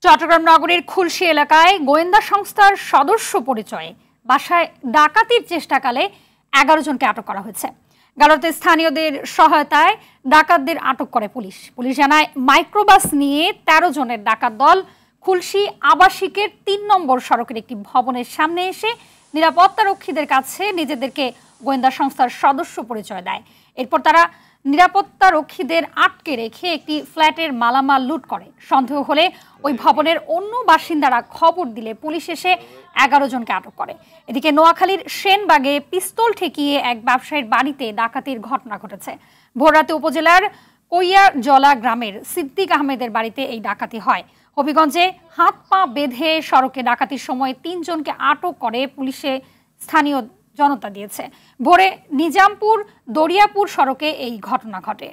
চট্টগ্রাম নগরীর খুলশী এলাকায় গোয়েন্দা সংস্থার সদস্য পরিচয়ে বাসায় ডাকাতির চেষ্টাকালে 11 জনকে আটক করা হয়েছে। গাড়তে স্থানীয়দের সহায়তায় ডাকাতদের আটক করে পুলিশ। পুলিশ জানায় মাইক্রোবাস নিয়ে 13 জনের ডাকাত দল খুলশী আবাসিকের 3 নম্বর সড়কের একটি ভবনের সামনে এসে নিরাপত্তা রক্ষীদের কাছে নিজেদেরকে গোয়েন্দা সংস্থার সদস্য পরিচয় দেয়। এরপর তারা নিরাপত্তা রক্ষীদের আটকে রেখে একটি ফ্ল্যাটের মালামাল লুট করে। সন্দেহ হলে ওই ভবনের অন্য বাসিন্দারা খবর দিলে পুলিশ এসে 11 জনকে আটক করে। এদিকে নোয়াখালীর সেনবাগে পিস্তল ঠেকিয়ে এক ব্যবসায়ীর বাড়িতে ডাকাতির ঘটনা ঘটেছে। ভোররাতে উপজেলার কৈয়াজলা গ্রামের সিদ্দিক আহমেদের বাড়িতে এই ডাকাতি হয়। হবিগঞ্জে হাত পা বেঁধে সড়কে ডাকাতির সময় 3 জনকে আটক করে পুলিশে স্থানীয় জনতা দিয়েছে। ভোরে নিজামপুর দরিয়াপুর সড়কে এই ঘটনা ঘটে।